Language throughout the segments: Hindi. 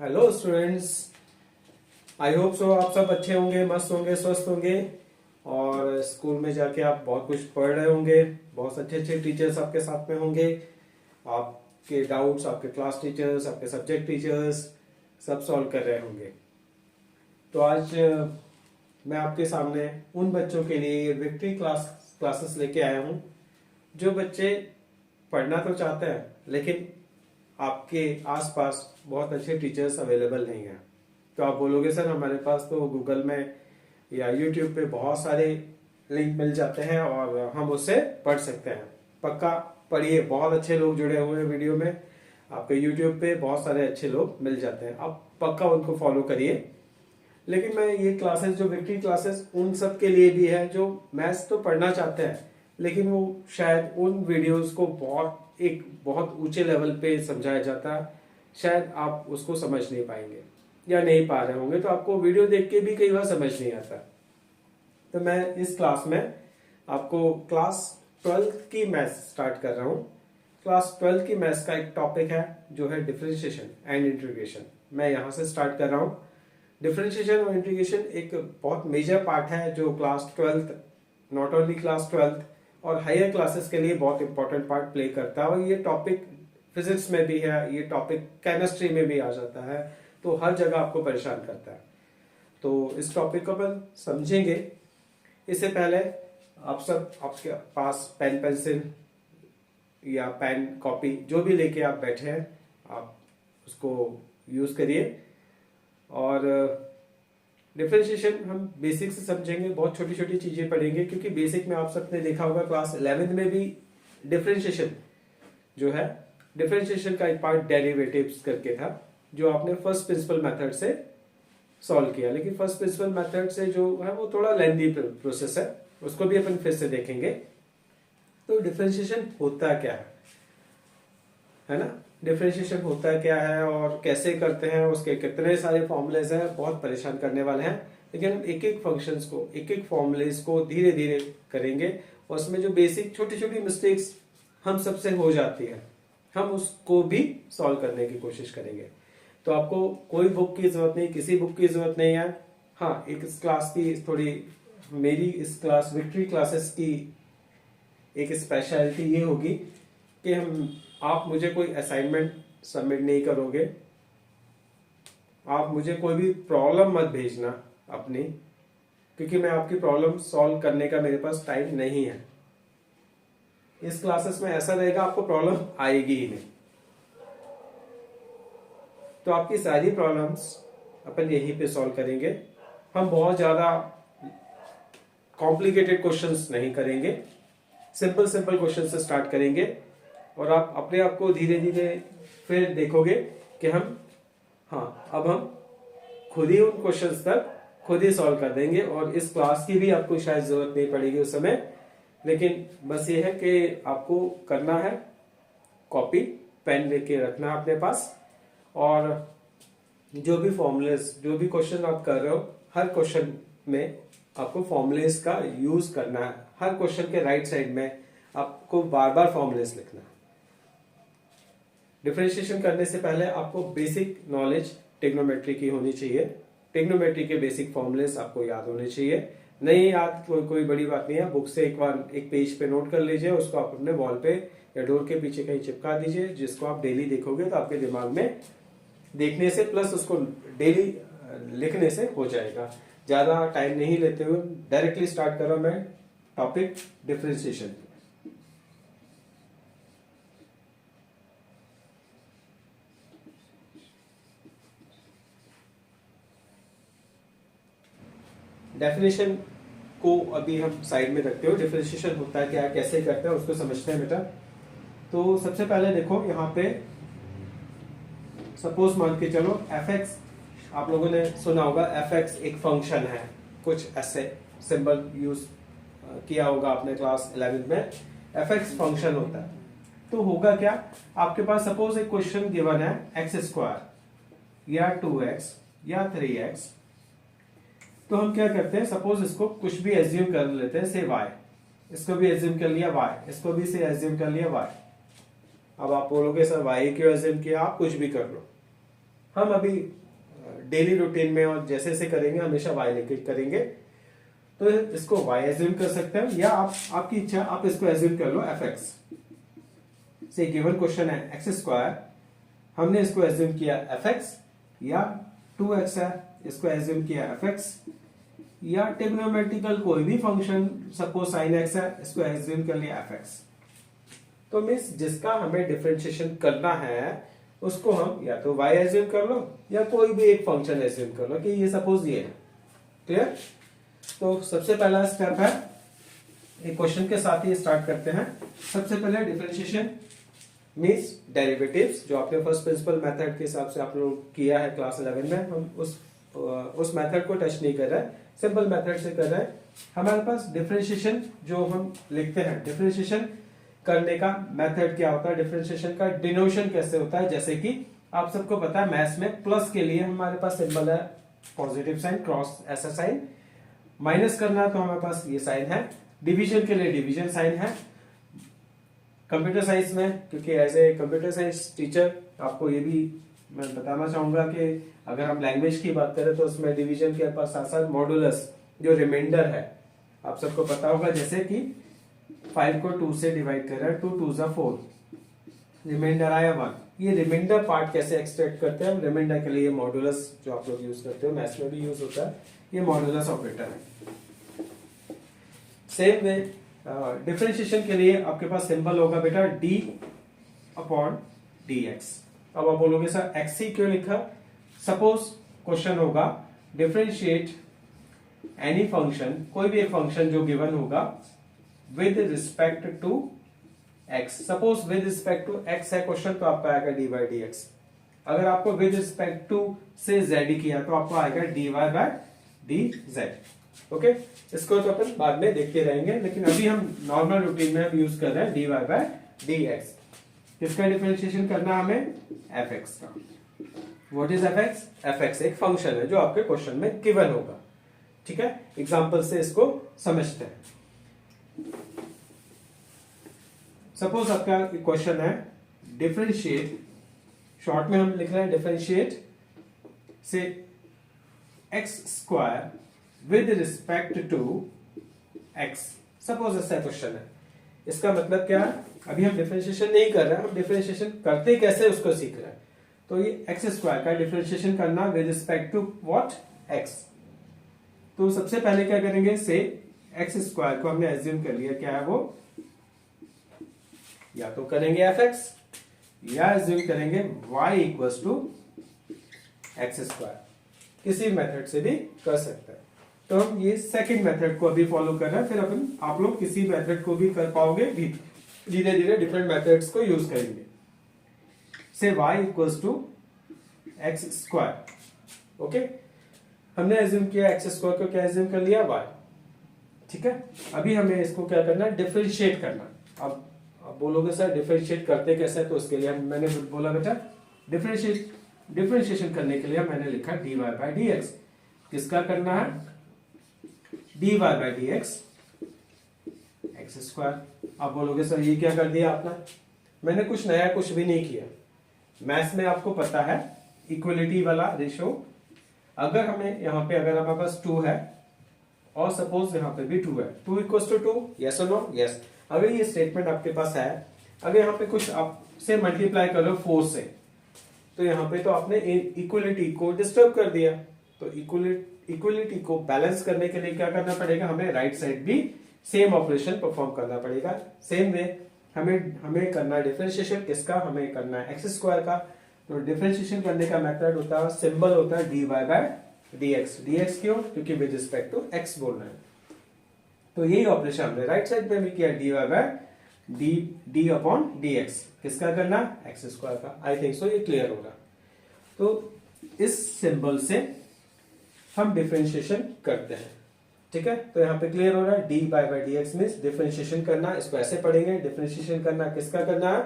Hello students. I hope so आप सब अच्छे होंगे, मस्त होंगे, स्वस्थ होंगे और स्कूल में जाके आप बहुत कुछ पढ़ रहे होंगे। बहुत अच्छे अच्छे टीचर्स आपके साथ में होंगे। आपके डाउट्स आपके क्लास टीचर्स, आपके सब्जेक्ट टीचर्स सब सॉल्व कर रहे होंगे। तो आज मैं आपके सामने उन बच्चों के लिए विक्ट्री क्लासेस लेके आया हूँ जो बच्चे पढ़ना तो चाहते हैं लेकिन आपके आसपास बहुत अच्छे टीचर्स अवेलेबल नहीं हैं। तो आप बोलोगे सर हमारे पास तो गूगल में या यूट्यूब पे बहुत सारे लिंक मिल जाते हैं और हम उससे पढ़ सकते हैं। पक्का पढ़िए, बहुत अच्छे लोग जुड़े हुए हैं वीडियो में। आपके यूट्यूब पे बहुत सारे अच्छे लोग मिल जाते हैं, आप पक्का उनको फॉलो करिए। लेकिन मैं ये क्लासेस जो विक्ट्री क्लासेस उन सब के लिए भी है जो मैथ्स तो पढ़ना चाहते हैं लेकिन वो शायद उन वीडियोस को बहुत ऊंचे लेवल पे समझाया जाता है, शायद आप उसको समझ नहीं पाएंगे या नहीं पा रहे होंगे। तो आपको वीडियो देख के भी कई बार समझ नहीं आता। तो मैं इस क्लास में आपको क्लास 12 की मैथ्स स्टार्ट कर रहा हूँ। क्लास 12 की मैथ्स का एक टॉपिक है जो है डिफरेंशिएशन एंड इंटीग्रेशन। मैं यहाँ से स्टार्ट कर रहा हूँ। डिफरेंशिएशन और इंटीग्रेशन एक बहुत मेजर पार्ट है जो क्लास 12, नॉट ओनली क्लास 12 और हायर क्लासेस के लिए बहुत इंपॉर्टेंट पार्ट प्ले करता है। और ये टॉपिक फिजिक्स में भी है, ये टॉपिक केमिस्ट्री में भी आ जाता है, तो हर जगह आपको परेशान करता है। तो इस टॉपिक को अपन समझेंगे। इससे पहले आप सब आपके पास पेन पेंसिल या पेन कॉपी जो भी लेके आप बैठे हैं आप उसको यूज करिए। और डिफरेंशिएशन हम बेसिक से समझेंगे, बहुत छोटी छोटी चीजें पढ़ेंगे क्योंकि बेसिक में आप सबने देखा होगा क्लास 11 में भी डिफरेंशिएशन जो है, डिफरेंशिएशन का एक पार्ट डेरिवेटिव्स करके था जो आपने फर्स्ट प्रिंसिपल मेथड से सॉल्व किया। लेकिन फर्स्ट प्रिंसिपल मेथड से जो है वो थोड़ा लेंथी प्रोसेस है, उसको भी अपन फिर से देखेंगे। तो डिफरेंशिएशन होता क्या है ना, डिफरेंशिएशन होता क्या है और कैसे करते हैं, उसके कितने सारे फॉर्मूलेज हैं, बहुत परेशान करने वाले हैं। लेकिन हम एक एक फंक्शंस को, एक एक फॉर्मूलेज को धीरे धीरे करेंगे और उसमें जो बेसिक छोटी छोटी मिस्टेक्स हम सबसे हो जाती है हम उसको भी सॉल्व करने की कोशिश करेंगे। तो आपको कोई बुक की जरूरत नहीं, किसी बुक की जरूरत नहीं है। हाँ, एक इस क्लास की थोड़ी, मेरी इस क्लास विक्ट्री क्लासेस की एक स्पेशलिटी ये होगी कि आप मुझे कोई असाइनमेंट सबमिट नहीं करोगे, आप मुझे कोई भी प्रॉब्लम मत भेजना अपनी, क्योंकि मैं आपकी प्रॉब्लम सॉल्व करने का मेरे पास टाइम नहीं है। इस क्लासेस में ऐसा रहेगा आपको प्रॉब्लम आएगी ही नहीं। तो आपकी सारी प्रॉब्लम्स अपन यहीं पे सॉल्व करेंगे। हम बहुत ज्यादा कॉम्प्लिकेटेड क्वेश्चंस नहीं करेंगे, सिंपल सिंपल क्वेश्चन से स्टार्ट करेंगे और आप अपने आप को धीरे धीरे फिर देखोगे कि अब हम खुद ही उन क्वेश्चंस तक खुद ही सॉल्व कर देंगे। और इस क्लास की भी आपको शायद जरूरत नहीं पड़ेगी उस समय, लेकिन बस ये है कि आपको करना है, कॉपी पेन लेके रखना है अपने पास और जो भी फॉर्मूलेस, जो भी क्वेश्चन आप कर रहे हो, हर क्वेश्चन में आपको फॉर्मूलेस का यूज करना है। हर क्वेश्चन के राइट साइड में आपको बार बार फॉर्मूलेस लिखना है। डिफरेंशिएशन करने से पहले आपको बेसिक नॉलेज ट्रिग्नोमेट्री की होनी चाहिए। ट्रिग्नोमेट्री के बेसिक फॉर्मूलेस आपको याद होने चाहिए। नहीं याद कोई बड़ी बात नहीं है, बुक से एक बार एक पेज पे नोट कर लीजिए, उसको आप अपने वॉल पे या डोर के पीछे कहीं चिपका दीजिए, जिसको आप डेली देखोगे तो आपके दिमाग में देखने से प्लस उसको डेली लिखने से हो जाएगा। ज्यादा टाइम नहीं लेते हुए डायरेक्टली स्टार्ट कर रहा हूं मैं टॉपिक डिफरेंशिएशन। डेफिनेशन को अभी हम साइड में रखते हो, डिफरेंशिएशन होता है क्या, कैसे करते हैं उसको समझते हैं बेटा। तो सबसे पहले देखो यहाँ पे सपोज मान के चलो fx, आप लोगों ने सुना होगा fx एक फंक्शन है, कुछ ऐसे सिंबल यूज किया होगा आपने क्लास 11 में। fx फंक्शन होता है तो होगा क्या, आपके पास सपोज एक क्वेश्चन गिवन है x² या 2x या 3x। तो हम क्या करते हैं, सपोज इसको कुछ भी एज्यूम कर लेते हैं, से y, इसको भी एज्यूम कर लिया y, इसको भी से एज्यूम कर लिया y। अब आप बोलोगे सर y क्यों एज्यूम किया, आप कुछ भी कर लो, हम अभी डेली रूटीन में और जैसे जैसे करेंगे हमेशा y लेके करेंगे, तो इसको y एज्यूम कर सकते हैं, या आपकी इच्छा आप इसको एज्यूम कर लो fx। से गिवन क्वेश्चन है एक्स स्क्वायर, हमने इसको एज्यूम किया fx, या 2x है इसको एज्यूम किया fx, या ट्रिग्नोमेट्रिकल कोई भी फंक्शन सपोज sin x है इसको एज्यूम कर लिया fx। तो मीन्स जिसका हमें डिफरेंशिएशन करना है उसको हम या तो y एज्यूम कर लो या कोई भी एक फंक्शन एज्यूम कर लो कि ये सपोज ये है। क्लियर? तो सबसे पहला स्टेप है, एक क्वेश्चन के साथ ही स्टार्ट करते हैं। सबसे पहले डिफरेंशिएशन मीन्स डेरिवेटिव्स, जो आपने फर्स्ट प्रिंसिपल मेथड के हिसाब से आप लोग किया है क्लास 11 में, हम उस मेथड को टच नहीं कर रहे हैं, सिंपल मेथड से कर रहे हैं। हमारे पास डिफरेंशिएशन जो हम लिखते हैं, डिफरेंशिएशन करने का मेथड क्या होता है, डिफरेंशिएशन का डिनोशन कैसे होता है। जैसे कि आप सबको पता है मैथ्स में प्लस के लिए हमारे पास सिंबल है पॉजिटिव साइन, क्रॉस ऐसा साइन, माइनस करना है तो हमारे पास ये साइन है, डिवीजन के लिए डिवीजन साइन है। कंप्यूटर साइंस में, क्योंकि as a computer science teacher आपको ये भी मैं बताना चाहूंगा कि अगर हम लैंग्वेज की बात करें तो उसमें डिवीजन के पास साथ साथ मॉडुलस जो रिमाइंडर है आप सबको पता होगा। जैसे कि 5 को 2 से डिवाइड कर रहा है, 2 2 जा 4, रिमाइंडर आया 1। ये रिमाइंडर पार्ट कैसे एक्सट्रैक्ट करते हैं, रिमाइंडर के लिए मॉडुलस जो आप लोग यूज करते हो, मैथ्स में भी यूज होता है, ये मॉडुलस ऑपरेटर है। सेम वे डिफरेंशिएशन के लिए आपके पास सिंबल होगा बेटा d अपॉन dx। अब आप बोलोगे सर x ही क्यों लिखा? सपोज क्वेश्चन होगा डिफरेंशिएट एनी फंक्शन, कोई भी एक फंक्शन जो गिवन होगा with respect to x। Suppose with respect to x है क्वेश्चन, तो आपका आएगा dy बाई dx। अगर आपको विद रिस्पेक्ट टू से z किया तो आपको आएगा dy बाय dz। ओके, इसको तो अपन बाद में देखते रहेंगे, लेकिन अभी हम नॉर्मल रूटीन में हम यूज कर रहे हैं dy बाय dx। किसका डिफरेंशिएशन करना हमें? fx का। What is fx? fx एक फंक्शन है जो आपके क्वेश्चन में गिवन होगा। ठीक है, एग्जांपल से इसको समझते हैं। सपोज आपका क्वेश्चन है डिफरेंशिएट, शॉर्ट में हम लिख रहे हैं डिफरेंशिएट से x square with respect to x. Suppose ऐसा क्वेश्चन है, इसका मतलब क्या है? अभी हम डिफरेंशिएशन नहीं कर रहे हैं, हम डिफरेंशिएशन करते कैसे उसको सीख रहे हैं। तो ये एक्स स्क्वायर का डिफरेंशिएशन करना with respect to what? X. तो सबसे पहले क्या करेंगे, से एक्स स्क्वायर को हमने एज्यूम कर लिया, क्या है वो? या तो करेंगे fx या एज्यूम करेंगे y equals to x square. किसी मेथड से भी कर सकते हैं। तो हम ये सेकंड मेथड को अभी फॉलो कर रहे हैं, फिर अपन आप लोग किसी मेथड को भी कर पाओगे, धीरे धीरे डिफरेंट मेथड्स को यूज करेंगे। से y equals to x square. Okay, हमने एज्यूम किया एक्स स्क्वायर को, क्या एज्यूम कर लिया? y। ठीक है, अभी हमें इसको क्या करना है? डिफरेंशिएट करना। अब आप बोलोगे सर डिफरेंशिएट करते कैसे? तो उसके लिए मैंने बोला बेटा डिफरेंशिएशन करने के लिए मैंने लिखा dy बाय dx। किसका करना है? dy by dx x square. आप बोलोगे सर ये क्या कर दिया आपने? मैंने कुछ नया कुछ भी नहीं किया। मैथ्स में आपको पता है इक्वलिटी वाला रेशो, अगर हमें यहाँ पे अगर हमारे पास 2 है और सपोज यहाँ पे भी 2 है, 2 इक्वल्स टू 2, यस और नो? यस। अगर ये स्टेटमेंट आपके पास है, अगर यहाँ पे कुछ आपसे मल्टीप्लाई कर लो 4 से, तो यहाँ पे तो आपने इक्वलिटी को डिस्टर्ब कर दिया। तो इक्वलिटी को बैलेंस करने के लिए क्या करना पड़ेगा? हमें राइट साइड भी सेम ऑपरेशन परफॉर्म करना पड़ेगा। सेम वे हमें करना है डिफरेंशिएशन किसका? हमें करना है एक्स स्क्वायर का। तो डिफरेंशिएशन करने का मेथड होता है, सिंबल होता है dy बाय dx। dx क्यों? क्योंकि विद रिस्पेक्ट टू x बोलना है। तो यही ऑपरेशन हमने राइट साइड पे भी किया, dy by d upon dx। किसका करना? एक्स स्क्वायर का। आई थिंक सो ये क्लियर होगा। तो इस सिंबल से हम डिफरेंशिएशन करते हैं। ठीक है, तो यहाँ पे क्लियर हो रहा है dy by dx means differentiation करना। इसको ऐसे पढ़ेंगे, डिफरेंशिएशन करना किसका करना है?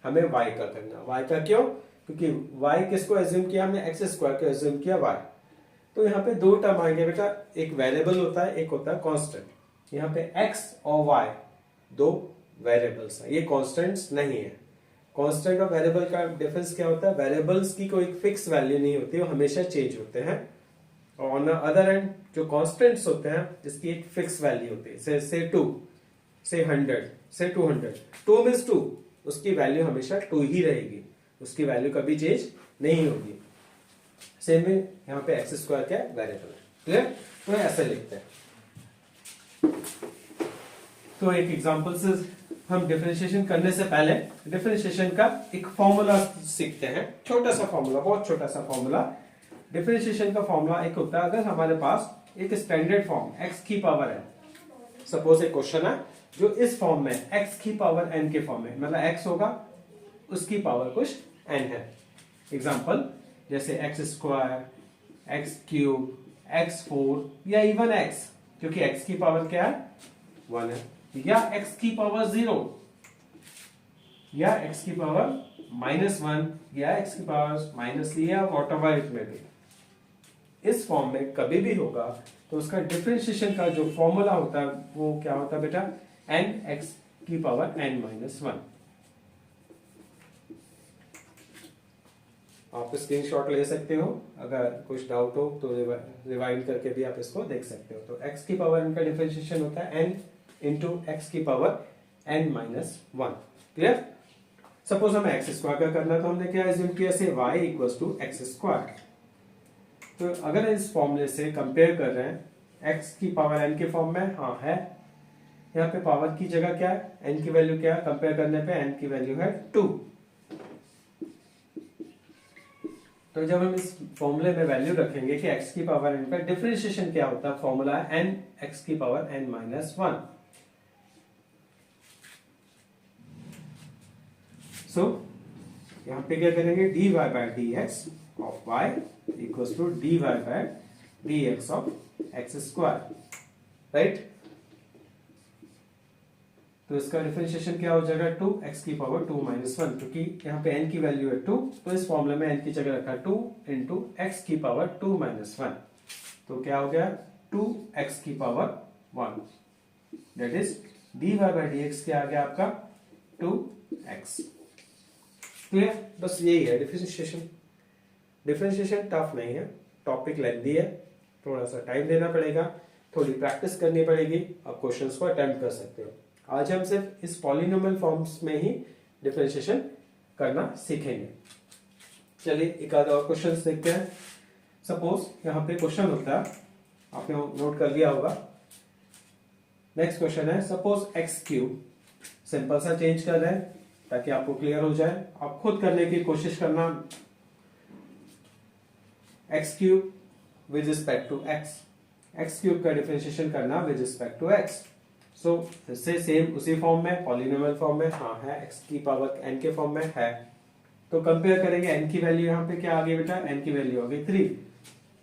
हमें y का करना। y का क्यों? क्योंकि y किसको एज्यूम किया हमने? एक्स स्क्वायर को एज्यूम किया y। तो यहाँ पे 2 टर्म आएंगे बेटा, एक वेरिएबल होता है, एक होता है कांस्टेंट। यहाँ पे x और y 2 वेरिएबल्स हैं, ये कांस्टेंट्स नहीं है। कांस्टेंट और वेरिएबल का डिफरेंस क्या होता है, वेरिएबल्स की कोई फिक्स वैल्यू नहीं होती, वो हमेशा चेंज होते हैं, और ऑन द अदर एंड जो कांस्टेंट्स होते हैं जिसकी एक फिक्स वैल्यू होती है, से 2, से 100, से 200, 2 मीन्स 2, उसकी वैल्यू हमेशा 2 ही रहेगी, उसकी वैल्यू कभी चेंज नहीं होगी। सेम में यहाँ पे एक्स स्क्वायर क्या है, वेरिएबल है। क्लियर? तो ऐसे लिखते हैं। तो एक एग्जांपल से हम डिफरेंशिएशन करने से पहले डिफरेंशिएशन का एक फॉर्मूला सीखते हैं, छोटा सा फॉर्मूला, बहुत छोटा सा फॉर्मूला। डिफरेंशिएशन का फॉर्मूला एक होता है, अगर हमारे पास एक स्टैंडर्ड फॉर्म x की पावर n, सपोज एक क्वेश्चन है जो इस फॉर्म में x की पावर n के फॉर्म में, मतलब x होगा उसकी पावर कुछ n है। एग्जांपल जैसे x square, x cube, x4 या इवन x, क्योंकि x की पावर क्या है, 1 है, या x की पावर 0, या x की पावर -1, या x की पावर -3, या whatever it may be, इस फॉर्म में कभी भी होगा तो उसका डिफरेंशिएशन का जो फॉर्मूला होता है वो क्या होता है बेटा, n x की पावर n-1। आप स्क्रीनशॉट ले सकते हो, अगर कुछ डाउट हो तो रिवाइंड करके भी आप इसको देख सकते हो। तो x की पावर n का डिफरेंशिएशन होता है n इंटू x की पावर n-1। क्लियर? सपोज हमें x स्क्वायर का करना, तो हमने क्या एज्यूम किया, से y equals to x square. तो अगर इस फॉर्मूले से कंपेयर कर रहे हैं x की पावर n के फॉर्म में, हाँ है, यहाँ पे पावर की जगह क्या है, n की वैल्यू क्या है, कंपेयर करने पे n की वैल्यू है 2। तो जब हम इस फॉर्मूले में वैल्यू रखेंगे कि x की पावर n का डिफरेंशिएशन क्या होता है, फॉर्मूला है n x की पावर n-1। सो यहाँ पे क्या करेंगे, dy by dx of y equals to dy by dx of x square, right? तो इसका डिफरेंशिएशन क्या हो जाएगा, 2x की पावर 2-1, क्योंकि यहाँ पे n की वैल्यू है 2, तो इस फॉर्मूले में n की जगह रखा 2 इंटू x की पावर 2-1, तो क्या हो गया, 2x की power 1, that is dy by dx क्या आ गया आपका, 2x। क्लियर? बस यही है डिफरेंशिएशन। डिफरेंशिएशन टफ नहीं है, टॉपिक लेंथी है, थोड़ा सा टाइम देना पड़ेगा, थोड़ी प्रैक्टिस करनी पड़ेगी, आप क्वेश्चंस को अटेम्प्ट कर सकते हो। आज हम सिर्फ इस पॉलिनोमियल फॉर्म्स में ही डिफरेंशिएशन करना सीखेंगे। चलिए एक आधा और क्वेश्चन देखते हैं। सपोज यहाँ पे क्वेश्चन होता है, आपने नोट कर लिया होगा। नेक्स्ट क्वेश्चन है, सपोज एक्स क्यूब, सिंपल सा चेंज कर रहे हैं ताकि आपको क्लियर हो जाए, आप खुद करने की कोशिश करना। X cube with respect to x, x cube का डिफरेंशिएशन करना with respect to x. So फिर से सेम उसी फॉर्म में, पॉलिनोमियल फॉर्म में, हाँ है, एक्स की पावर n के फॉर्म में है, तो कंपेयर करेंगे। n की वैल्यू यहाँ पे क्या आ गई बेटा, n की वैल्यू आ गई 3।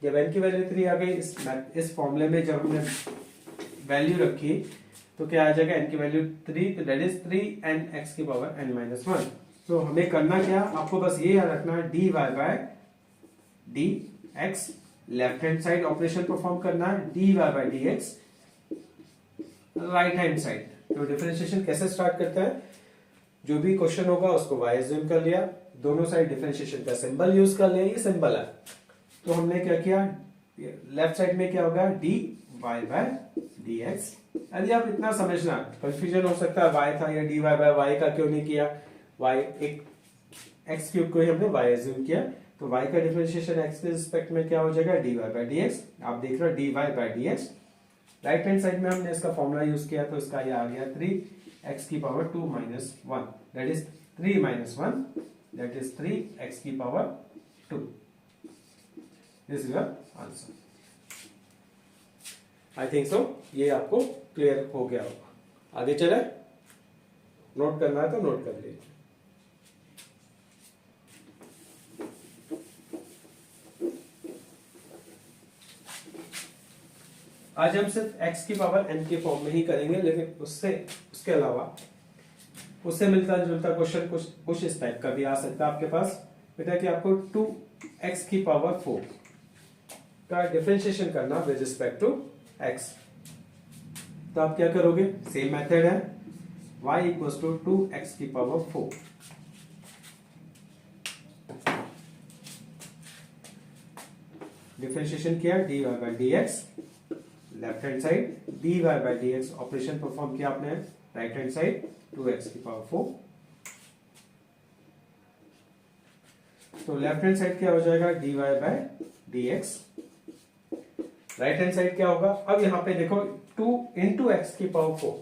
जब n की वैल्यू 3 आ गई, इस फॉर्मूले में जब हमने वैल्यू रखी तो क्या आ जाएगा, n की वैल्यू 3, तो दैट इज 3n x की पावर n-1। तो हमें करना क्या, आपको बस ये याद रखना, dy by dx, left hand side operation perform करना है, dy by dx right hand side. तो डिफरेंशिएशन कैसे स्टार्ट करते हैं, जो भी क्वेश्चन होगा उसको y एज्यूम कर लिया, दोनों साइड डिफरेंशिएशन का सिंबल यूज कर लिया, ये सिंबल है। तो हमने क्या किया, लेफ्ट साइड में क्या होगा, dy बाय dx। यदि आप इतना समझना, कंफ्यूजन हो सकता है y था या dy बाय y का क्यों नहीं किया, y एक x क्यूब को ही हमने y एज्यूम किया, तो y का डिफरेंशिएशन x के रिस्पेक्ट में क्या हो जाएगा, dy बाय dx। आप देख रहे हो dy by dx, right hand side में हमने इसका फॉर्मूला यूज किया, तो इसका ये आ गया 3x की power 2-1, that is 3-1, that is 3x की power 2। This is your answer. I think सो ये आपको क्लियर हो गया होगा। आगे चले, नोट करना है तो नोट कर लीजिए। आज हम सिर्फ x की पावर n के फॉर्म में ही करेंगे, लेकिन उसके अलावा उससे मिलता जुलता क्वेश्चन कुछ इस टाइप का भी आ सकता है आपके पास बेटा, कि आपको 2x की पावर 4 का डिफरेंशिएशन करना विद रिस्पेक्ट टू x। तो आप क्या करोगे, सेम मेथड है, y इक्वल्स टू 2x की पावर 4। डिफरेंशिएशन किया dy by dx, left hand side dy by dx operation perform किया आपने राइट हैंड साइड 2x की पावर 4। तो लेफ्ट हैंड साइड क्या हो जाएगा dy by dx, right hand side क्या होगा, अब यहाँ पे देखो 2 इंटू एक्स की पावर 4।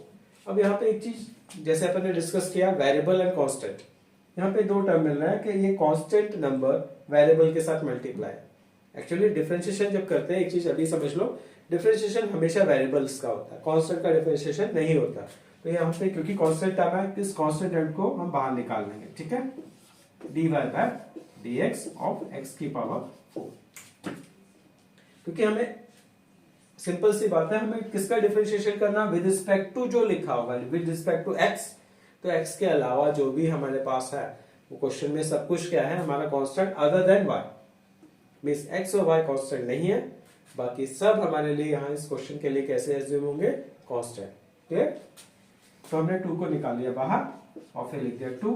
अब यहाँ पे एक चीज जैसे अपन ने डिस्कस किया वेरिएबल एंड कांस्टेंट, यहाँ पे दो टर्म मिल रहा है कि ये कांस्टेंट नंबर वेरिएबल के साथ मल्टीप्लाई। एक्चुअली डिफरेंशिएशन जब करते हैं एक चीज अभी समझ लो, डिफरेंशिएशन हमेशा वेरिएबल्स का होता है, कांस्टेंट का डिफरेंशिएशन नहीं होता। तो यहाँ पे क्योंकि कांस्टेंट टर्म है, इस कांस्टेंट टर्म को हम बाहर निकाल लेंगे, ठीक है, dy by dx of x की पावर 4। क्योंकि हमें सिंपल सी बात है, हमें किसका डिफरेंशिएशन करना विद रिस्पेक्ट टू जो लिखा होगा, विद रिस्पेक्ट टू x। तो x के अलावा जो भी हमारे पास है वो क्वेश्चन में सब कुछ क्या है हमारा constant other than y, means x और y कांस्टेंट नहीं है, बाकी सब हमारे लिए यहाँ इस क्वेश्चन के लिए कैसे एज्यूम होंगे कांस्टेंट। क्लियर? तो हमने 2 को निकाल लिया बाहर और फिर लिख दिया 2।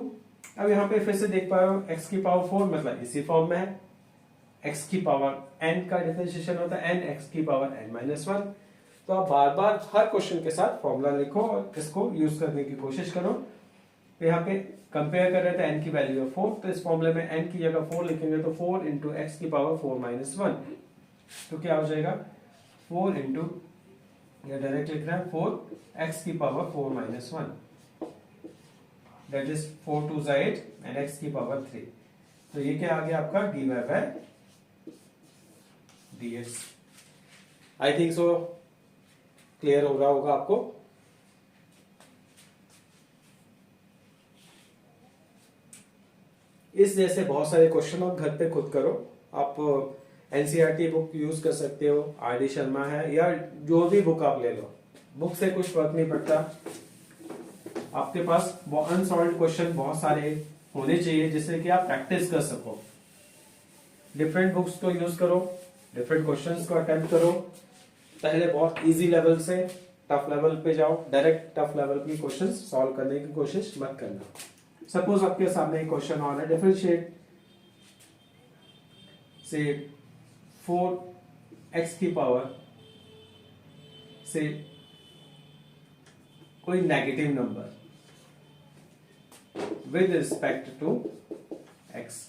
अब यहाँ पे फिर से देख पा रहे हो x की पावर 4 मतलब इसी फॉर्म में है, x की पावर n का डिफरेंशिएशन होता है n x की पावर n-1। तो आप बार बार हर क्वेश्चन के साथ फॉर्मूला लिखो और इसको यूज करने की कोशिश करो। तो यहाँ पे कंपेयर कर रहे थे n की वैल्यू है 4, तो इस फॉर्मूले में n की जगह 4 लिखेंगे तो 4 इंटू एक्स की पावर 4-1, तो क्या हो जाएगा 4 इंटू, या डायरेक्ट लिख रहे हैं 4 एक्स की power 4-1, that is 4 2 8 and x की पावर 3। तो ये क्या आ गया आपका dy by dx। I think so clear हो रहा होगा आपको। इस जैसे बहुत सारे क्वेश्चन आप घर पे खुद करो। आप एनसीईआरटी बुक यूज कर सकते हो, आर.डी. शर्मा है, या जो भी बुक आप ले लो, बुक से कुछ फर्क नहीं पड़ता। आपके पास अनसॉल्व्ड क्वेश्चन बहुत सारे होने चाहिए जिससे कि आप प्रैक्टिस कर सको। डिफरेंट बुक्स को यूज करो, डिफरेंट क्वेश्चंस को अटेम्प्ट करो। पहले बहुत इजी लेवल से टफ लेवल पे जाओ, डायरेक्ट टफ लेवल की क्वेश्चंस सॉल्व करने की कोशिश मत करना। सपोज आपके सामने एक क्वेश्चन और है, डिफरेंशिएट से 4x की पावर से कोई negative number with respect to x।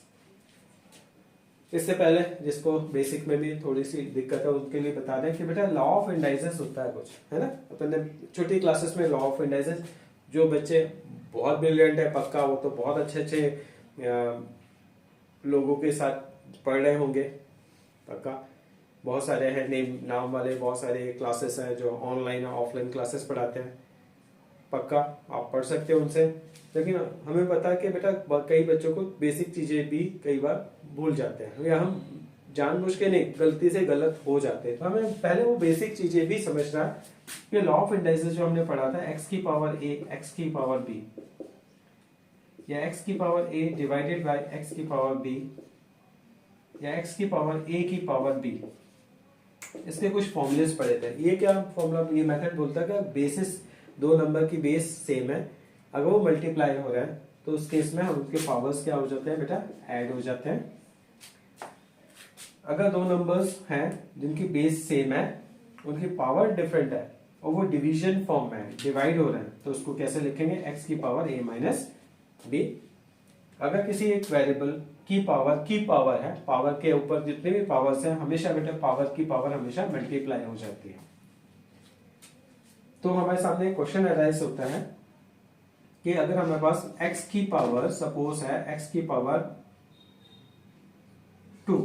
इससे पहले जिसको बेसिक में भी थोड़ी सी दिक्कत है उनके लिए बता दें कि बेटा लॉ ऑफ इंडाइसेस होता है कुछ, है ना, अपन ने छोटी क्लासेस में लॉ ऑफ इंडाइसेस, जो बच्चे बहुत ब्रिलियंट है पक्का वो तो बहुत अच्छे अच्छे लोगों के साथ पढ़ रहे होंगे पक्का। बहुत सारे हैं नाम वाले, बहुत सारे क्लासेस हैं जो ऑनलाइन और ऑफलाइन क्लासेस पढ़ाते हैं, पक्का आप पढ़ सकते हो उनसे। लेकिन हमें पता है कि बेटा कई बच्चों को बेसिक चीजें भी कई बार भूल जाते हैं, या हम जानबूझ के नहीं, गलती से गलत हो जाते हैं। तो हमें पहले वो बेसिक चीजें भी समझना है कि लॉ ऑफ इंडाइसेस जो हमने पढ़ा था, x की पावर a x की पावर b, या x की power a divided by x की पावर b, या x की पावर a की पावर b, इसके कुछ फॉर्मूलेस पढ़े थे। ये क्या फॉर्मूला, ये मेथड बोलता है कि बेसिस दो नंबर की बेस सेम है, अगर वो मल्टीप्लाई हो रहा है तो उस केस में हम उनके पावर्स क्या हो जाते हैं बेटा, ऐड हो जाते हैं। अगर दो नंबर्स हैं जिनकी बेस सेम है, उनकी पावर डिफरेंट है और वो डिवीजन फॉर्म में है, डिवाइड हो रहे हैं, तो उसको कैसे लिखेंगे, x की पावर a माइनस b। अगर किसी एक वेरिएबल की पावर है, पावर के ऊपर जितने भी पावर्स हैं, हमेशा बेटा पावर की पावर हमेशा मल्टीप्लाई हो जाती है। तो हमारे सामने क्वेश्चन अराइज होता है कि अगर हमारे पास x की पावर सपोज है x की पावर 2,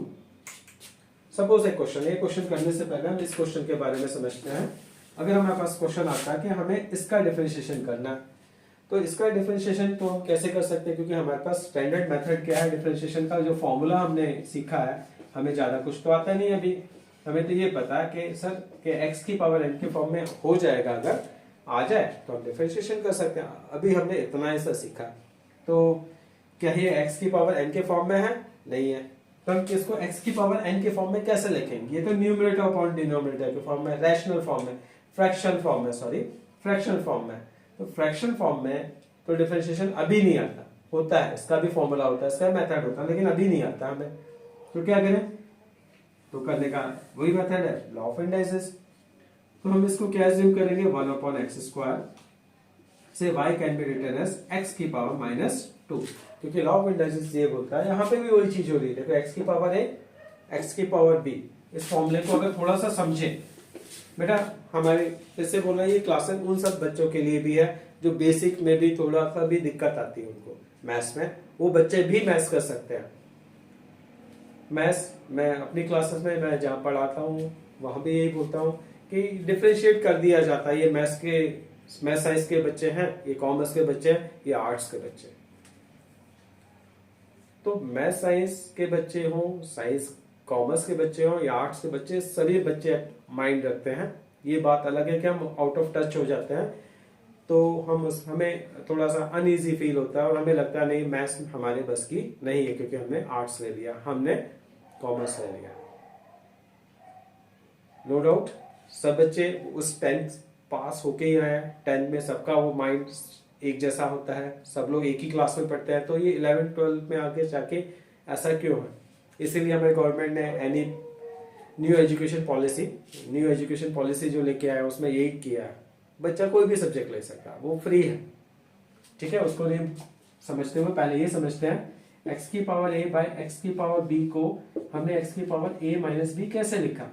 सपोज एक क्वेश्चन, ये क्वेश्चन करने से पहले हम इस क्वेश्चन के बारे में समझते हैं। अगर हमारे पास क्वेश्चन आता है कि हमें इसका डिफरेंशिएशन करना है, तो इसका डिफरेंशिएशन तो हम कैसे कर सकते हैं, क्योंकि हमारे पास स्टैंडर्ड मेथड क्या है डिफरेंशिएशन का, जो फॉर्मूला हमने सीखा है, हमें ज्यादा कुछ तो आता नहीं अभी। हमें तो ये पता है कि सर कि x की पावर n के फॉर्म में हो जाएगा, अगर आ जाए तो हम डिफरेंशिएशन कर सकते हैं। अभी हमने इतना ऐसा सीखा, तो क्या ये x की पावर n के फॉर्म में है, नहीं है, तो हम इसको x की पावर n के फॉर्म में कैसे लिखेंगे। ये तो न्यूमरेटर अपॉन डिनोमिनेटर के फॉर्म में, रैशनल फॉर्म में, फ्रैक्शन फॉर्म में, सॉरी फ्रैक्शन फॉर्म में। तो फ्रैक्शन फॉर्म में तो डिफरेंशिएशन अभी नहीं आता, होता है इसका भी फॉर्मूला होता है, इसका मेथड होता है, लेकिन अभी नहीं आता हमें। तो क्या करें, तो करने का वही मेथड है, लॉ ऑफ इंडाइसेस। तो हम इसको क्या एज्यूम करेंगे, 1/x² से y can be written as x की पावर -2, क्योंकि लॉ ऑफ इंडाइसेस ये बोलता है, यहाँ पे भी वही चीज हो रही है। देखो x की पावर a, x की पावर b, इस फॉर्मूले को अगर थोड़ा सा समझे बेटा, हमारे इससे बोल रहा है ये क्लासेस उन सब बच्चों के लिए भी है जो बेसिक में भी थोड़ा सा भी दिक्कत आती है उनको मैथ्स में, वो बच्चे भी मैथ्स कर सकते हैं। मैथ्स मैं अपनी क्लासेस में मैं जहाँ पढ़ाता हूँ वहां भी यही बोलता हूँ कि डिफ्रेंशिएट कर दिया जाता है, ये मैथ साइंस के बच्चे हैं, ये कॉमर्स के बच्चे हैं, ये आर्ट्स के बच्चे हैं। तो मैथ साइंस के बच्चे हों, साइंस कॉमर्स के बच्चे हों या आर्ट्स के बच्चे, सभी बच्चे माइंड रखते हैं। ये बात अलग है कि हम आउट ऑफ टच हो जाते हैं, तो हमें थोड़ा सा अनईजी फील होता है और हमें लगता है नहीं मैथ्स हमारे बस की नहीं है, क्योंकि हमने आर्ट्स ले लिया, हमने कॉमर्स ले लिया। नो डाउट सब बच्चे उस 10th पास होके ही आए, 10th में सबका वो माइंड एक जैसा होता है, सब लोग एक ही क्लास में पढ़ते हैं, तो ये 11th 12th में आगे जाके ऐसा क्यों है? इसीलिए हमारे गवर्नमेंट ने एनी न्यू एजुकेशन पॉलिसी जो लेके आया उसमें यही किया है, बच्चा कोई भी सब्जेक्ट ले सकता है, वो फ्री है, ठीक है। उसको नहीं समझते हुए पहले ये समझते हैं x की पावर a बाय x की पावर b को हमने x की पावर a माइनस b कैसे लिखा,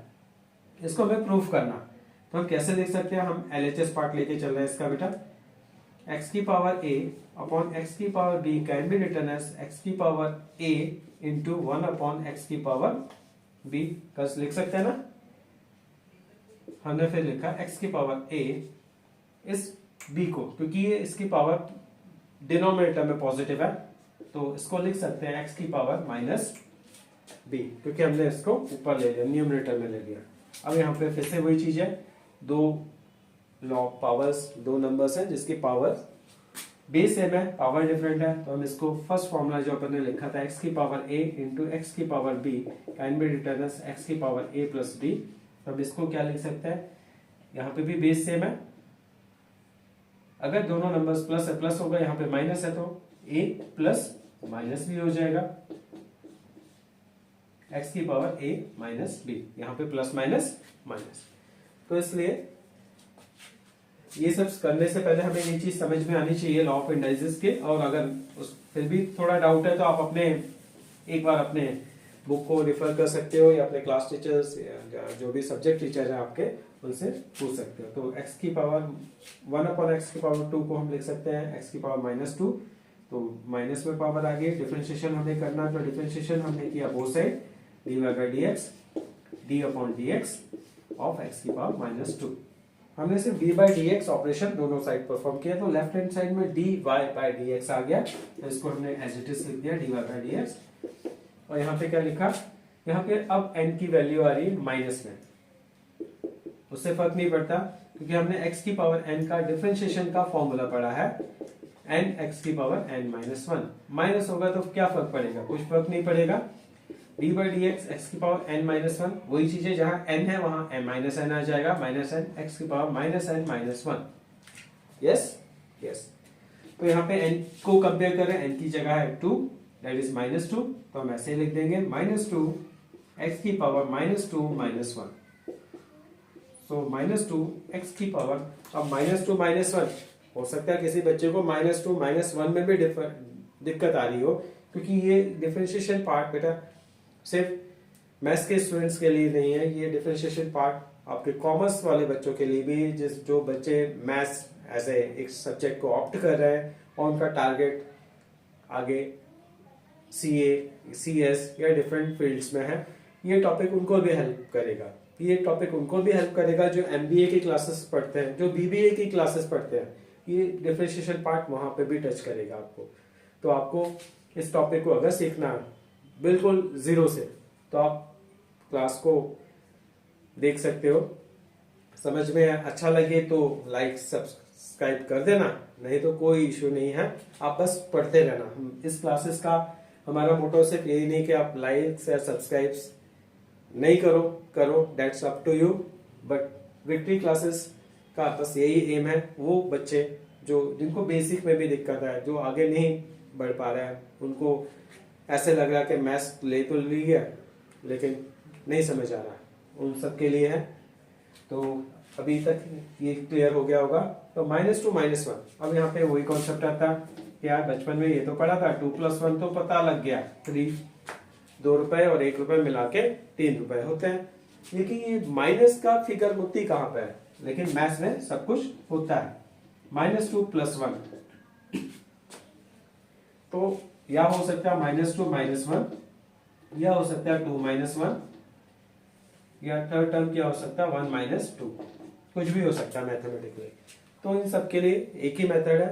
इसको हमें प्रूफ करना। तो हम कैसे लिख सकते हैं, हम LHS पार्ट लेके चल रहे हैं इसका बेटा। x की पावर a अपॉन x की power b can be written as x की power a into 1 upon x की पावर b, बस लिख सकते हैं ना। हमने फिर लिखा x की पावर a इस b को, क्योंकि ये इसकी पावर डिनोमिनेटर में पॉजिटिव है, तो इसको लिख सकते हैं x की पावर माइनस b, क्योंकि हमने इसको ऊपर ले लिया, न्यूमरेटर में ले लिया। अब यहाँ पे फिर से वही चीज है, दो लॉग पावर्स, दो नंबर्स हैं जिसकी पावर बेस सेम है, पावर डिफरेंट है, तो हम इसको फर्स्ट फॉर्मूला जो अपन ने लिखा था x की पावर a इंटू एक्स की power b can be written as x की पावर a प्लस b। तो अब इसको क्या लिख सकते हैं, यहाँ पे भी बेस सेम है, अगर दोनों नंबर्स प्लस है प्लस होगा, यहाँ पे माइनस है तो a प्लस माइनस b हो जाएगा, x की पावर a माइनस b, यहाँ पे प्लस माइनस माइनस। तो इसलिए ये सब करने से पहले हमें ये चीज समझ में आनी चाहिए लॉ ऑफ इंडाइसेस के, और अगर फिर भी थोड़ा डाउट है तो आप एक बार अपने बुक को रेफर कर सकते हो या अपने क्लास टीचर्स या जो भी सब्जेक्ट टीचर है आपके उनसे पूछ सकते हो। तो x की पावर 1 अपॉन x की पावर 2 को हम लिख सकते हैं x की पावर -2, तो माइनस में पावर आ गई, डिफरेंशिएशन हमें करना है, तो डिफरेंशिएशन हमने किया both side dy/dx d upon dx of x की पावर -2। हमने सिर्फ d/dx ऑपरेशन दोनों साइड परफॉर्म किया, तो लेफ्ट हैंड साइड में dy/dx आ गया, तो इसको हमने एज इट इज लिख दिया dy/dx। और यहाँ पे क्या लिखा, यहाँ पे अब n की वैल्यू आ रही है माइनस में, उससे फर्क नहीं पड़ता क्योंकि हमने x की पावर n का डिफरेंशिएशन का फॉर्मूला पढ़ा है, n x की पावर n-1 माइनस होगा तो क्या फर्क पड़ेगा, कुछ फर्क नहीं पड़ेगा। d/dx x की पावर n-1 वही चीज है, जहां n है वहां n आ जाएगा, माइनस n x की पावर -n-1। यस यस, तो यहाँ पे n को कंपेयर करें, n की जगह है 2 दैट इज -2, तो हम ऐसे लिख देंगे -2 x की पावर -2 -1। तो -2 x की पावर, अब -2 -1 हो सकता है किसी बच्चे को -2 -1 में भी दिक्कत आ रही हो, क्योंकि ये डिफरेंशिएशन पार्ट बेटा सिर्फ मैथ्स के स्टूडेंट्स के लिए नहीं है, ये डिफरेंशिएशन पार्ट आपके कॉमर्स वाले बच्चों के लिए भी, जो बच्चे मैथ्स एज एक सब्जेक्ट को ऑप्ट कर रहे हैं और उनका टारगेट आगे CA CS या डिफरेंट फील्ड्स में है, ये टॉपिक उनको भी हेल्प करेगा। ये टॉपिक उनको भी हेल्प करेगा जो MBA की क्लासेस पढ़ते हैं, जो BBA की क्लासेस पढ़ते हैं, ये डिफरेंशिएशन पार्ट वहां पे भी टच करेगा आपको। तो आपको इस टॉपिक को अगर सीखना है बिल्कुल जीरो से, तो आप क्लास को देख सकते हो, समझ में अच्छा लगे तो लाइक सब्सक्राइब कर देना, नहीं तो कोई इश्यू नहीं है, आप बस पढ़ते रहना। इस क्लासेस का हमारा मोटो सिर्फ यही नहीं कि आप लाइक या सब्सक्राइब नहीं करो that's up to you, but victory classes का बस यही एम है, वो बच्चे जिनको बेसिक में भी दिक्कत है, जो आगे नहीं बढ़ पा रहे हैं, उनको ऐसे लग रहा है कि मैथ्स ले तो लिया लेकिन नहीं समझ आ रहा उन सब के लिए है। तो अभी तक ये क्लियर हो गया होगा। तो -2 -1, अब यहाँ पे वही कॉन्सेप्ट आता है कि यार बचपन में ये तो पढ़ा था 2 + 1 तो पता लग गया 3, 2 रुपए और 1 रुपए मिला के 3 रुपए होते हैं। लेकिन ये माइनस का फिगर होती कहाँ पे है, लेकिन मैथ्स में सब कुछ होता है। -2 + 1 तो या हो सकता है -2 -1, या हो सकता है 2 -1, या थर्ड टर्म क्या हो सकता है 1 - 2, कुछ भी हो सकता है मैथमेटिकली। तो इन सब के लिए एक ही मेथड है,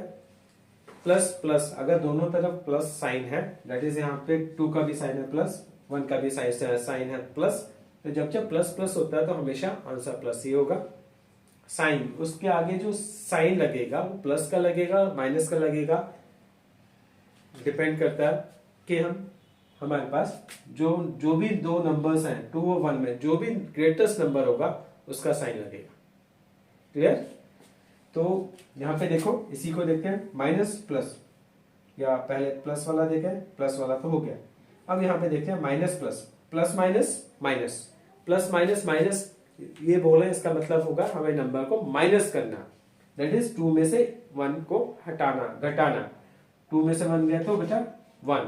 प्लस प्लस, अगर दोनों तरफ प्लस साइन है, दैट इज यहाँ पे 2 का भी साइन है प्लस, 1 का भी साइन है प्लस, तो जब जब प्लस प्लस होता है तो हमेशा आंसर प्लस ही होगा। साइन, उसके आगे जो साइन लगेगा वो प्लस का लगेगा माइनस का लगेगा, डिपेंड करता है कि हमारे पास जो भी दो नंबर्स हैं 2 और 1 में जो भी ग्रेटेस्ट नंबर होगा उसका साइन लगेगा। क्लियर? तो यहां पे देखो, इसी को देखते हैं माइनस प्लस, या पहले प्लस वाला देखें, प्लस वाला तो हो गया। अब यहां पे देखते हैं minus plus, plus minus minus, plus minus minus, ये बोले इसका मतलब होगा हमें नंबर को माइनस करना, दैट इज 2 में से 1 को हटाना, घटाना। 2 में से 1 गया तो बेटा 1।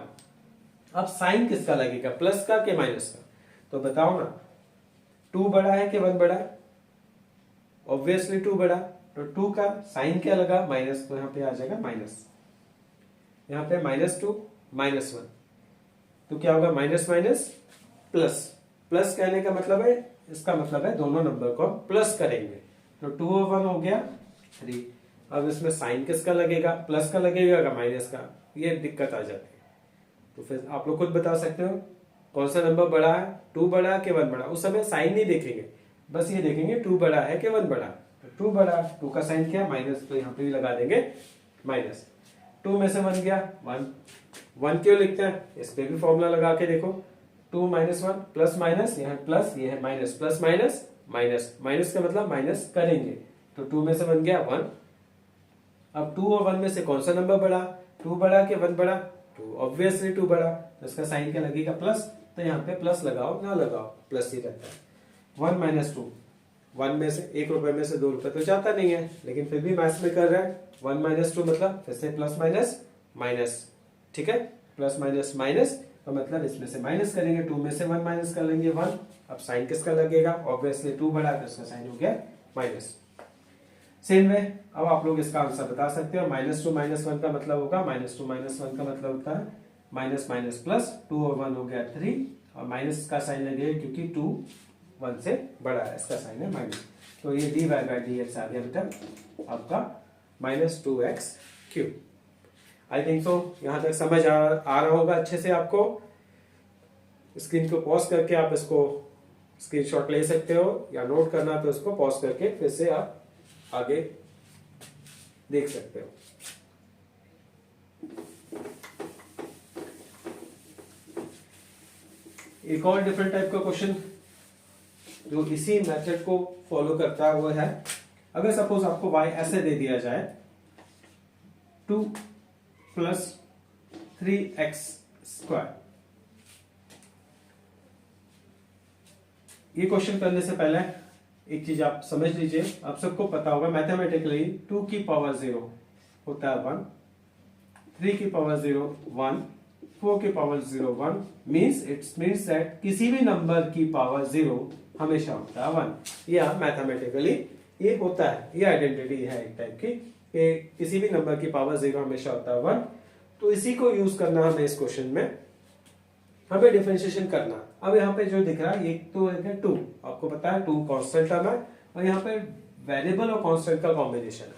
अब साइन किसका लगेगा, प्लस का कि माइनस का? तो बताओ ना, 2 बड़ा है कि 1 बड़ा है? ऑब्वियसली 2 बड़ा, तो 2 का साइन क्या लगा, माइनस, तो यहां पे आ जाएगा माइनस। यहां पे -2 -1, तो क्या होगा, माइनस माइनस प्लस। प्लस कहने का मतलब है, इसका मतलब है दोनों नंबर को हम प्लस करेंगे, तो 2 और 1 हो गया 3। अब इसमें साइन किसका लगेगा, प्लस का लगेगा या माइनस का? ये दिक्कत आ जाती है। तो फिर आप लोग खुद बता सकते हो कौन सा नंबर बड़ा है, 2 बड़ा है कि 1 बड़ा। उस समय साइन नहीं देखेंगे, बस ये देखेंगे 2 बड़ा है कि 1 बड़ा। तो 2 बड़ा, 2 का साइन क्या है, माइनस, तो यहाँ पे भी लगा देंगे माइनस। 2 में से 1 गया 1, 1 क्यों लिखते हैं, इस पे भी फॉर्मूला लगा के देखो, 2 - 1 प्लस माइनस, यह प्लस ये है minus, plus minus minus, minus का मतलब माइनस करेंगे, तो 2 में से 1 गया 1। अब 2 और 1 में से कौन सा नंबर बड़ा, 2 बड़ा कि 1 बड़ा? 2, ऑब्वियसली 2 बड़ा, तो इसका साइन क्या लगेगा, प्लस। तो यहाँ पे प्लस लगाओ ना लगाओ प्लस ही रहता है। 1 - 2, 1 में से 1 रुपए में से 2 रुपए तो जाता नहीं है, लेकिन फिर भी मैथ्स में कर रहा है। 1 - 2 मतलब फिर से प्लस माइनस माइनस, ठीक है, प्लस माइनस माइनस, तो मतलब इसमें से माइनस करेंगे, 2 में से 1 माइनस कर लेंगे 1। अब साइन किसका लगेगा, ऑब्वियसली 2 बड़ा, तो इसका साइन हो गया माइनस। सेम वे, अब आप लोग इसका आंसर बता सकते हो। -2 - 1 का मतलब होगा, -2 - 1 का मतलब होता है माइनस माइनस प्लस, 2 और 1 हो गया 3, और माइनस का साइन लगेगा क्योंकि 2 1 से बड़ा है, इसका साइन है माइनस। तो ये dy/dx आ गया बेटा आपका -2x³। आई थिंक सो यहां तक समझ आ रहा होगा अच्छे से आपको। स्क्रीन को पॉज करके आप इसको स्क्रीनशॉट ले सकते हो, या नोट करना तो इसको पॉज करके फिर से आप आगे देख सकते हो। एक और डिफरेंट टाइप का क्वेश्चन जो इसी मेथड को फॉलो करता है वो है, अगर सपोज आपको y ऐसे दे दिया जाए 2 + 3x²। ये क्वेश्चन करने से पहले एक चीज आप समझ लीजिए, आप सबको पता होगा मैथमेटिकली 2 की पावर 0 होता है 1, 3 की पावर 0 1, 4 की पावर 0 1, इट्स मीन्स दैट किसी भी नंबर की पावर 0 हमेशा होता है 1। या मैथमेटिकली ये होता है, ये आइडेंटिटी है एक टाइप की कि किसी भी नंबर की पावर 0 हमेशा होता है 1। तो इसी को यूज करना हमें इस क्वेश्चन में, हमें डिफरेंशिएशन करना। अब यहाँ पे जो दिख रहा है ये तो है 2, आपको पता है 2 कांस्टेंट टर्म है, और यहाँ पे वेरिएबल और कांस्टेंट का कॉम्बिनेशन है।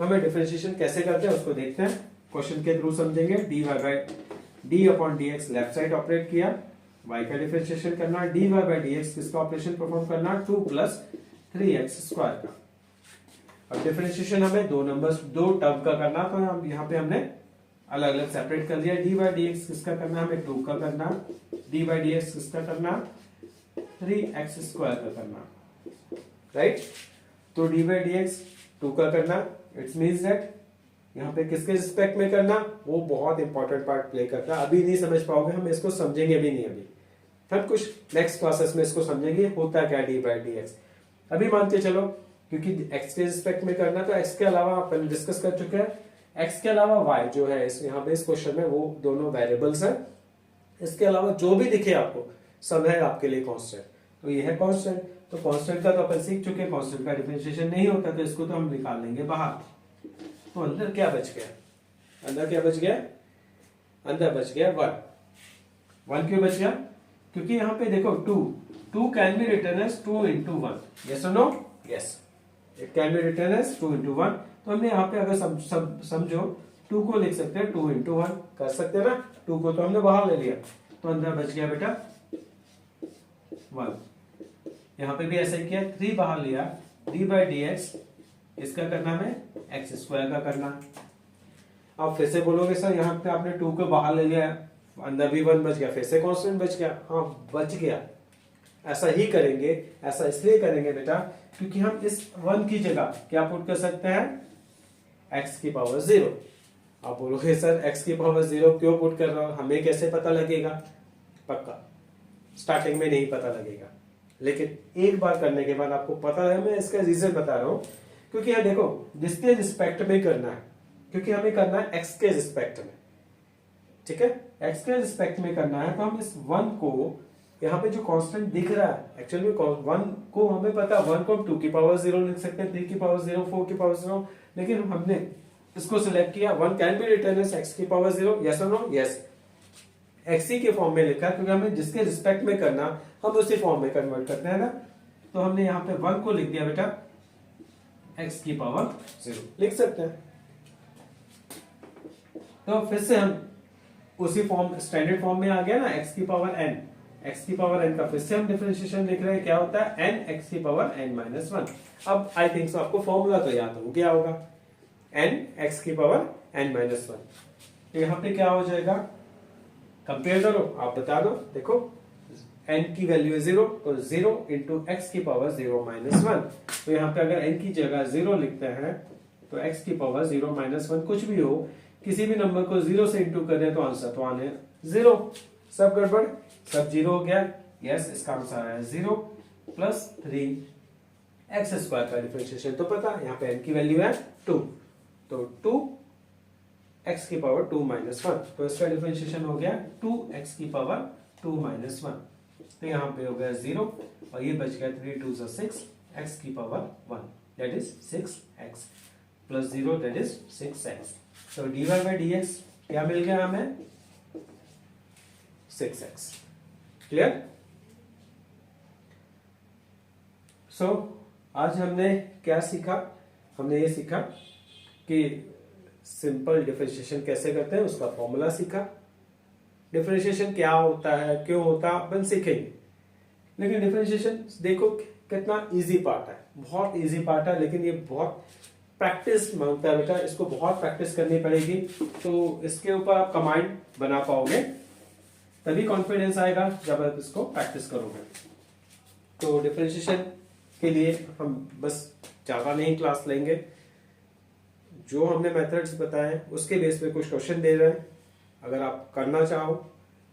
तो हमें डिफरेंशिएशन कैसे करते हैं उसको देखते हैं, क्वेश्चन के थ्रू समझेंगे। d/dx लेफ्ट साइड ऑपरेट किया, y का डिफरेंशिएशन करना, dy/dx किसका ऑपरेशन परफॉर्म करना, 2 + 3x² का। अब डिफरेंशिएशन हमें दो टर्म का करना, तो यहाँ पे हमने अलग अलग सेपरेट कर दिया। d/dx किसका करना, हमें 2 का करना, d/dx किसका करना, 3x² का करना, राइट। तो d/dx 2 का करना, इट्स मींस दैट यहाँ पे किसके रिस्पेक्ट में करना, वो बहुत इंपॉर्टेंट पार्ट प्ले करता है। अभी नहीं समझ पाओगे, हम इसको समझेंगे भी नहीं अभी, हम कुछ नेक्स्ट क्लासेस में इसको समझेंगे होता क्या डी बाई डी एक्स। अभी मानते चलो क्योंकि एक्स के रिस्पेक्ट में करना, तो एक्स के अलावा आप पहले डिस्कस कर चुके हैं, एक्स के अलावा वाई जो है इस यहाँ पे इस क्वेश्चन में वो दोनों वेरिएबल्स हैं। इसके अलावा जो भी दिखे आपको सब है आपके लिए कांस्टेंट, तो ये है कांस्टेंट। तो कांस्टेंट का तो अपन सीख चुके हैं, कांस्टेंट का डिफरेंशिएशन नहीं होता, तो इसको तो हम निकाल लेंगे बाहर। तो अंदर क्या बच गया, अंदर क्या बच गया, अंदर बच गया 1। 1 क्यों बच गया, क्योंकि यहाँ पे देखो 2 can be written as 2 into 1, yes और no, yes, it can be written as 2 into 1। तो हमने यहाँ पे अगर समझो 2 को लिख सकते हैं 2 into 1, कर सकते हैं ना, 2 को तो हमने बाहर ले लिया, तो अंदर बच गया बेटा 1। यहाँ पे भी ऐसा ही किया, 3 बाहर लिया, डी बाई डी एक्स, इसका करना है एक्स स्क्वायर का करना। आप फिर से बोलोगे सर यहाँ पे आपने 2 को बाहर ले लिया, अंदर भी 1 बच गया, फिर से कांस्टेंट बच गया। हाँ बच गया, ऐसा ही करेंगे। ऐसा इसलिए करेंगे बेटा क्योंकि हम इस 1 की जगह क्या पुट कर सकते हैं, x की पावर 0। आप बोलोगे सर x की पावर 0 क्यों पुट कर रहा हूं, हमें कैसे पता लगेगा, पक्का स्टार्टिंग में नहीं पता लगेगा, लेकिन एक बार करने के बाद आपको पता है। मैं इसका रीजन बता रहा हूं क्योंकि यह देखो जिसके रिस्पेक्ट में करना है, क्योंकि हमें करना है x के रिस्पेक्ट में, ठीक है, x के रिस्पेक्ट में करना है। तो हम इस 1 को यहाँ पे जो कांस्टेंट दिख रहा है, एक्चुअली 1 को हमें पता, 1 को हम 2 की पावर 0 लिख सकते हैं, 3 की पावर 0, 4 की पावर 0, लेकिन हमने इसको सिलेक्ट किया 1 can be written as x की पावर 0, यस और नो, यस, x ही के फॉर्म में लिखा क्योंकि हमें जिसके रिस्पेक्ट में करना हम उसी फॉर्म में कन्वर्ट करते हैं ना। तो हमने यहाँ पे 1 को लिख दिया बेटा x की पावर 0 लिख सकते हैं। तो फिर से हम उसी फॉर्म स्टैंडर्ड फॉर्म में आ गया ना, x की पावर n, x की पावर n का फिर से हम डिफरेंशिएशन लिख रहे हैं, क्या होता है n x की पावर n माइनस 1। अब आई थिंक सो आपको फॉर्मूला तो याद हो गया होगा, n x की पावर n माइनस 1। तो यहाँ पे क्या हो जाएगा, कंपेयर करो, आप बता दो, देखो n की वैल्यू है 0, तो 0 into x की पावर 0 माइनस 1। तो यहाँ पे अगर n की जगह 0 लिखते हैं तो x की पावर 0 माइनस 1 कुछ भी हो, किसी भी नंबर को 0 से इंटू करें तो आंसर तो आने 0। सब गड़बड़, सब 0 हो गया, यस, इसका आंसर है 0 प्लस 3 एक्स स्क्वायर का डिफरेंशिएशन तो पता, यहाँ पे n की वैल्यू है 2, तो 2 x की पावर 2 माइनस 1, तो इसका डिफरेंशिएशन हो गया 2 x की पावर 2 माइनस 1। तो यहाँ पे हो गया 0 और ये बच गया 3 2 6 x की power 1, that is 6x plus 0, that is 6x। तो dy बाई dx क्या मिल गया हमें, 6x। क्लियर? सो आज हमने क्या सीखा, हमने ये सीखा कि सिंपल डिफरेंशिएशन कैसे करते हैं, उसका फॉर्मूला सीखा, डिफरेंशिएशन क्या होता है, क्यों होता है, अपन सीखेंगे। लेकिन डिफरेंशिएशन देखो कितना इजी पार्ट है, बहुत इजी पार्ट है, लेकिन ये बहुत प्रैक्टिस मांगता है बेटा, इसको बहुत प्रैक्टिस करनी पड़ेगी। तो इसके ऊपर आप कमांड बना पाओगे, तभी कॉन्फिडेंस आएगा जब आप इसको प्रैक्टिस करोगे। तो डिफरेंशिएशन के लिए हम बस ज्यादा नहीं क्लास लेंगे, जो हमने मेथड्स बताए उसके बेस पे कुछ क्वेश्चन दे रहे हैं। अगर आप करना चाहो,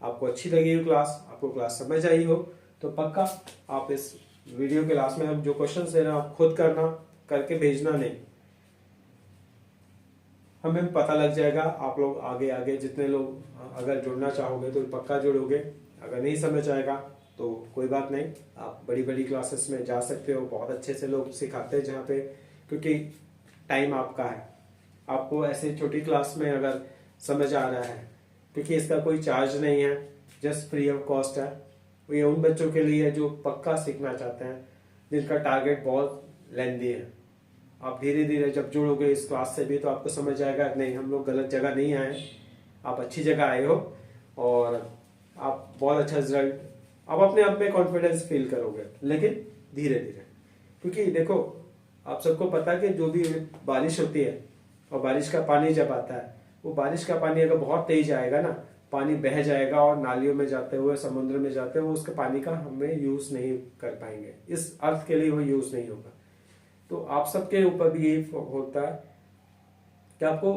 आपको अच्छी लगी हो क्लास, आपको क्लास समझ आई हो, तो पक्का आप इस वीडियो क्लास में हम जो क्वेश्चन दे रहे हैं आप खुद करना, करके भेजना नहीं, हमें पता लग जाएगा। आप लोग आगे आगे जितने लोग अगर जुड़ना चाहोगे तो पक्का जुड़ोगे, अगर नहीं समझ आएगा तो कोई बात नहीं, आप बड़ी बड़ी क्लासेस में जा सकते हो, बहुत अच्छे से लोग सिखाते हैं जहाँ पे, क्योंकि टाइम आपका है। आपको ऐसे छोटी क्लास में अगर समझ आ रहा है, क्योंकि इसका कोई चार्ज नहीं है, जस्ट फ्री ऑफ कॉस्ट है। ये उन बच्चों के लिए जो पक्का सीखना चाहते हैं, जिनका टारगेट बहुत लेंदी है। आप धीरे धीरे जब जुड़ोगे इस क्लास से भी तो आपको समझ आएगा नहीं, हम लोग गलत जगह नहीं आए, आप अच्छी जगह आए हो और आप बहुत अच्छा रिजल्ट, आप अपने आप में कॉन्फिडेंस फील करोगे, लेकिन धीरे धीरे। क्योंकि देखो आप सबको पता है कि जो भी बारिश होती है और बारिश का पानी जब आता है, वो बारिश का पानी अगर बहुत तेज आएगा ना, पानी बह जाएगा और नालियों में जाते हुए, समुद्र में जाते हुए उसके पानी का हमें यूज नहीं कर पाएंगे, इस अर्थ के लिए वो यूज नहीं होगा। तो आप सबके ऊपर भी यही होता है कि आपको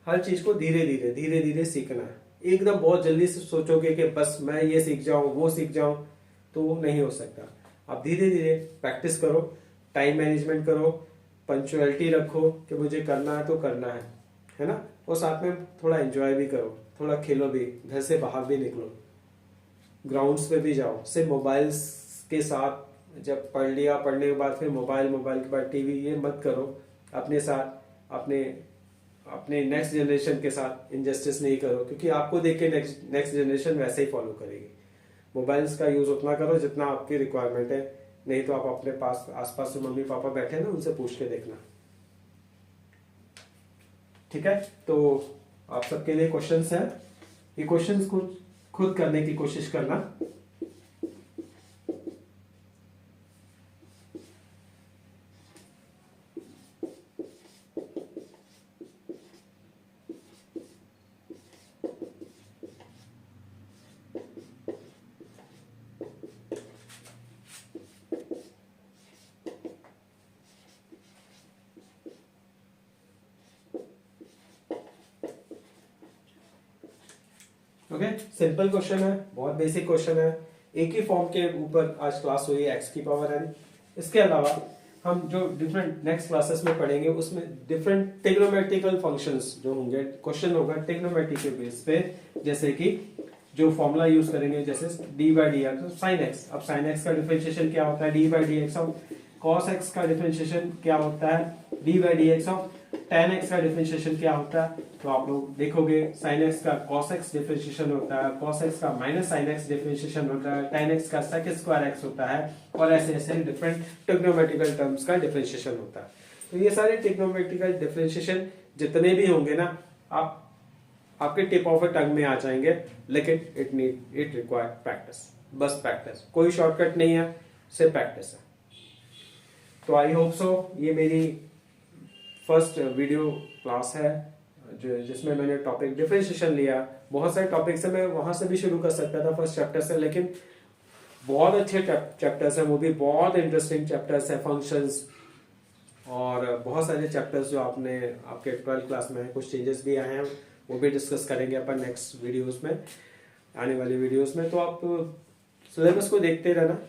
हर चीज को धीरे धीरे सीखना है, एकदम बहुत जल्दी से सोचोगे कि बस मैं ये सीख जाऊं वो सीख जाऊं, तो वो नहीं हो सकता। आप धीरे धीरे प्रैक्टिस करो, टाइम मैनेजमेंट करो, पंक्चुअलिटी रखो कि मुझे करना है तो करना है ना। और साथ में थोड़ा एंजॉय भी करो, थोड़ा खेलो भी, घर से बाहर भी निकलो, ग्राउंड्स पे भी जाओ। सिर्फ मोबाइल्स के साथ जब पढ़ लिया, पढ़ने के बाद फिर मोबाइल, मोबाइल के बाद टीवी, ये मत करो। अपने साथ अपने अपने नेक्स्ट जनरेशन के साथ इनजस्टिस नहीं करो, क्योंकि आपको देख के नेक्स्ट जनरेशन वैसे ही फॉलो करेगी। मोबाइल्स का यूज उतना करो जितना आपकी रिक्वायरमेंट है, नहीं तो आप अपने पास आसपास जो मम्मी पापा बैठे हैं ना, उनसे पूछ के देखना। ठीक है, तो आप सबके लिए क्वेश्चंस हैं, ये क्वेश्चंस खुद करने की कोशिश करना। ओके, सिंपल क्वेश्चन है, बहुत बेसिक क्वेश्चन है। एक ही फॉर्म के ऊपर आज क्लास हुई है, एक्स की पावर एन। इसके अलावा हम जो डिफरेंट नेक्स्ट क्लासेस में पढ़ेंगे, उसमें डिफरेंट ट्रिग्नोमेट्रिकल फंक्शंस जो होंगे, क्वेश्चन होगा ट्रिग्नोमेट्री के बेस पे, जैसे कि जो फॉर्मूला यूज करेंगे, जैसे D by D x sine x. अब साइन एक्स का डिफरेंशिएशन क्या होता है, D by D x of cos x का डिफरेंशिएशन क्या होता है, D by D x of tan x का डिफरेंशिएशन क्या होता है। तो आप लोग देखोगे sin x का cos x डिफरेंशिएशन होता है, cos x का माइनस sin x डिफरेंशिएशन होता है, tan x का sec स्क्वायर x होता है, और ऐसे ऐसे डिफरेंट ट्रिग्नोमेट्रिकल टर्म्स का डिफरेंशिएशन होता है। तो ये सारे ट्रिग्नोमेट्रिकल डिफरेंशिएशन जितने भी होंगे ना, आप आपके टिप ऑफ अ टंग में आ जाएंगे, लेकिन इट रिक्वायर प्रैक्टिस, बस प्रैक्टिस, कोई शॉर्टकट नहीं है, सिर्फ प्रैक्टिस है। तो आई होप सो ये मेरी फर्स्ट वीडियो क्लास है जो जिसमें मैंने टॉपिक डिफरेंशिएशन लिया। बहुत सारे टॉपिक्स है, मैं वहां से भी शुरू कर सकता था फर्स्ट चैप्टर से, लेकिन बहुत अच्छे चैप्टर्स हैं, वो भी बहुत इंटरेस्टिंग चैप्टर्स है, फंक्शंस और बहुत सारे चैप्टर्स जो आपके 12th क्लास में है। कुछ चेंजेस भी आए हैं, वो भी डिस्कस करेंगे अपन नेक्स्ट वीडियोस में, आने वाली वीडियोस में। तो आप सिलेबस को देखते रहना।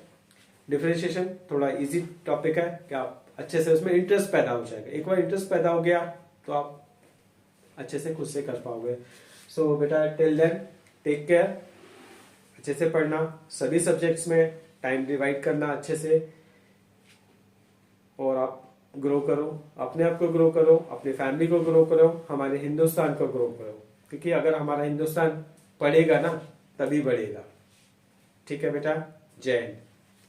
डिफरेंशिएशन थोड़ा इजी टॉपिक है कि आप अच्छे से उसमें इंटरेस्ट पैदा हो जाएगा। एक बार इंटरेस्ट पैदा हो गया तो आप अच्छे से खुद से कर पाओगे। सो बेटा, टिल देन टेक केयर, अच्छे से पढ़ना, सभी सब्जेक्ट्स में टाइम डिवाइड करना अच्छे से, और आप ग्रो करो, अपने आप को ग्रो करो, अपनी फैमिली को ग्रो करो, हमारे हिंदुस्तान को ग्रो करो, क्योंकि अगर हमारा हिंदुस्तान पढ़ेगा ना तभी बढ़ेगा। ठीक है बेटा, जय हिंद,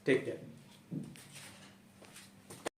टेक केयर।